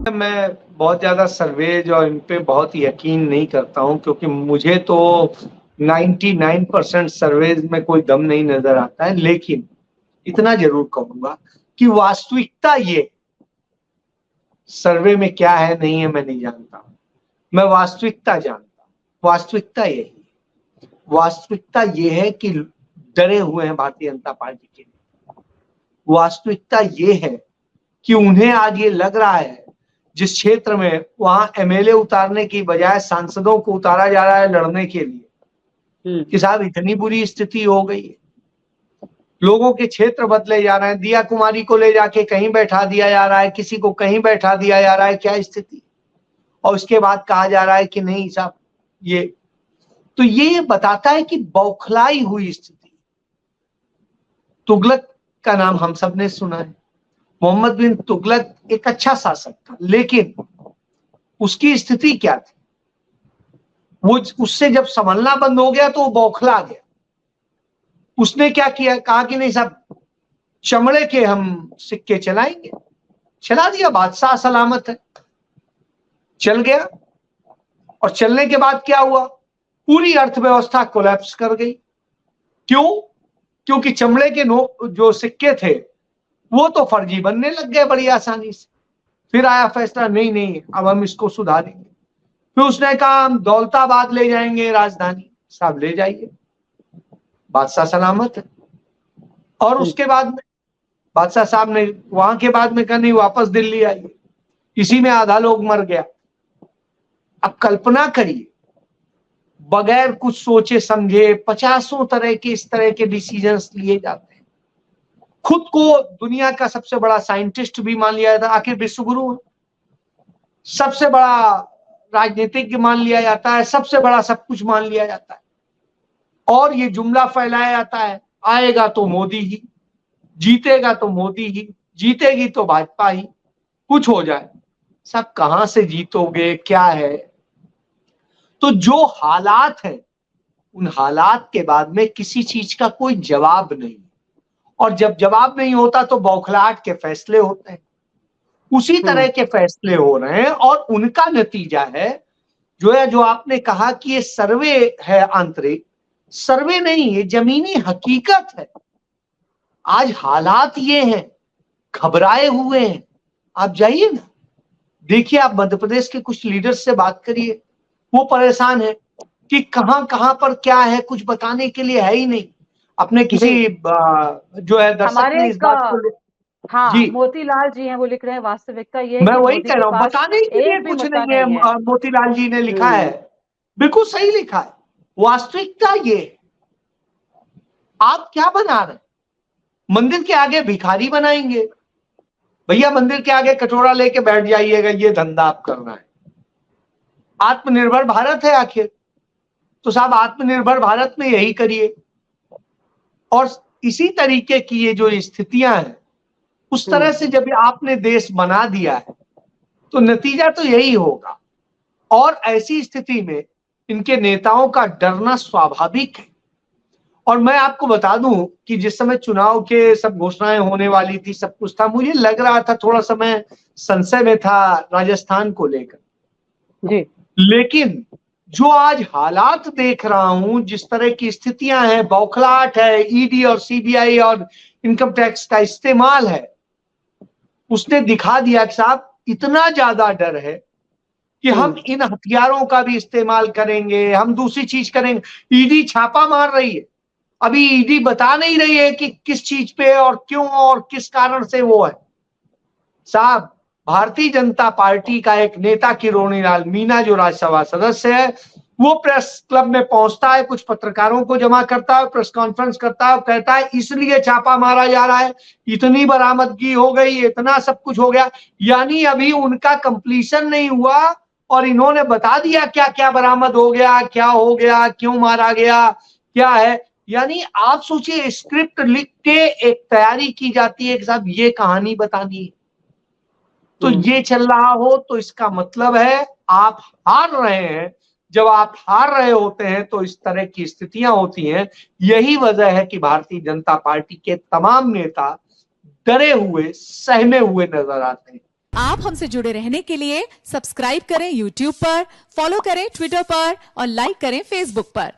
मैं बहुत ज्यादा सर्वेज और इन पे बहुत यकीन नहीं करता हूं, क्योंकि मुझे तो 99% सर्वेज में कोई दम नहीं नजर आता है। लेकिन इतना जरूर कहूंगा कि वास्तविकता ये, सर्वे में क्या है नहीं है मैं नहीं जानता, मैं वास्तविकता जानता हूं। वास्तविकता यही है, वास्तविकता ये है कि डरे हुए हैं भारतीय जनता पार्टी के लिए। वास्तविकता ये है कि उन्हें आज ये लग रहा है, जिस क्षेत्र में वहां एमएलए उतारने की बजाय सांसदों को उतारा जा रहा है लड़ने के लिए, कि साहब इतनी बुरी स्थिति हो गई है, लोगों के क्षेत्र बदले जा रहे हैं। दिया कुमारी को ले जाके कहीं बैठा दिया जा रहा है, किसी को कहीं बैठा दिया जा रहा है, क्या स्थिति। और उसके बाद कहा जा रहा है कि नहीं साहब ये, तो ये बताता है कि बौखलाई हुई स्थिति। तुगलक का नाम हम सब ने सुना है। मोहम्मद बिन तुगलक एक अच्छा शासक था, लेकिन उसकी स्थिति क्या थी, वो उससे जब संभलना बंद हो गया तो वो बौखला गया। उसने क्या किया, कहा कि नहीं साहब चमड़े के हम सिक्के चलाएंगे, चला दिया, बादशाह सलामत है, चल गया। और चलने के बाद क्या हुआ, पूरी अर्थव्यवस्था कोलैप्स कर गई। क्यों? क्योंकि चमड़े के जो सिक्के थे वो तो फर्जी बनने लग गए बड़ी आसानी से। फिर आया फैसला, नहीं नहीं अब हम इसको सुधारेंगे। फिर उसने कहा हम दौलताबाद ले जाएंगे राजधानी, साहब ले जाइए, बादशाह सलामत है। और उसके बाद में बादशाह साहब ने वहां के बाद में कहा नहीं वापस दिल्ली आइए, इसी में आधा लोग मर गया। अब कल्पना करिए, बगैर कुछ सोचे समझे 50 तरह के इस तरह के डिसीजंस लिए जाते हैं। खुद को दुनिया का सबसे बड़ा साइंटिस्ट भी मान लिया जाता है, आखिर विश्वगुरु है, सबसे बड़ा राजनीतिज्ञ मान लिया जाता है, सबसे बड़ा सब कुछ मान लिया जाता है। और ये जुमला फैलाया जाता है, आएगा तो मोदी ही, जीतेगा तो मोदी ही, जीतेगी तो भाजपा ही, कुछ हो जाए। सब कहां से जीतोगे, क्या है। तो जो हालात हैं, उन हालात के बाद में किसी चीज का कोई जवाब नहीं, और जब जवाब नहीं होता तो बौखलाहट के फैसले होते हैं। उसी तरह के फैसले हो रहे हैं, और उनका नतीजा है जो आपने कहा कि ये सर्वे है आंतरिक, सर्वे नहीं, ये जमीनी हकीकत है। आज हालात ये हैं, घबराए हुए हैं। आप जाइए ना, देखिए, आप मध्य प्रदेश के कुछ लीडर्स से बात करिए, वो परेशान है कि कहां कहां पर क्या है, कुछ बताने के लिए है ही नहीं। अपने किसी जो है दर्शक ने इस बात को हाँ, जी, मोतीलाल जी हैं, वो लिख रहे हैं वास्तविकता ये है मैं कि वही मोदी कह के रहा हूं, पास बताने के लिए एक भी कुछ मुद्दा नहीं है। नहीं है। मोतीलाल जी ने लिखा है, बिल्कुल सही लिखा है। वास्तविकता ये, आप क्या बना रहे हैं, मंदिर के आगे भिखारी बनाएंगे। भैया मंदिर के आगे कटोरा लेके बैठ जाइएगा, ये धंधा आप करना है। आत्मनिर्भर भारत है आखिर, तो साहब आत्मनिर्भर भारत में यही करिए। और इसी तरीके की ये जो स्थितियां हैं, उस तरह से जब आपने देश बना दिया है तो नतीजा तो यही होगा। और ऐसी स्थिति में इनके नेताओं का डरना स्वाभाविक है। और मैं आपको बता दूं कि जिस समय चुनाव के सब घोषणाएं होने वाली थी, सब कुछ था, मुझे लग रहा था, थोड़ा समय संशय में था राजस्थान को लेकर जी। लेकिन जो आज हालात देख रहा हूं, जिस तरह की स्थितियां हैं, बौखलाहट है, ईडी और सीबीआई और इनकम टैक्स का इस्तेमाल है, उसने दिखा दिया कि साहब इतना ज्यादा डर है कि हम इन हथियारों का भी इस्तेमाल करेंगे, हम दूसरी चीज करेंगे। ईडी छापा मार रही है, अभी ईडी बता नहीं रही है कि किस चीज पे और क्यों और किस कारण से वो है। साहब भारतीय जनता पार्टी का एक नेता किरोड़ी लाल मीणा जो राज्यसभा सदस्य है, वो प्रेस क्लब में पहुंचता है, कुछ पत्रकारों को जमा करता है, प्रेस कॉन्फ्रेंस करता है, कहता है इसलिए छापा मारा जा रहा है, इतनी बरामदगी हो गई, इतना सब कुछ हो गया। यानी अभी उनका कंप्लीशन नहीं हुआ और इन्होंने बता दिया क्या क्या बरामद हो गया, क्या हो गया, क्यों मारा गया, क्या है। यानी आप सोचिए, स्क्रिप्ट लिख के एक तैयारी की जाती है कि साहब ये कहानी बतानी है, तो ये चल रहा हो तो इसका मतलब है आप हार रहे हैं। जब आप हार रहे होते हैं तो इस तरह की स्थितियां होती हैं। यही वजह है कि भारतीय जनता पार्टी के तमाम नेता डरे हुए, सहमे हुए नजर आते हैं। आप हमसे जुड़े रहने के लिए सब्सक्राइब करें YouTube पर, फॉलो करें Twitter पर और लाइक करें Facebook पर।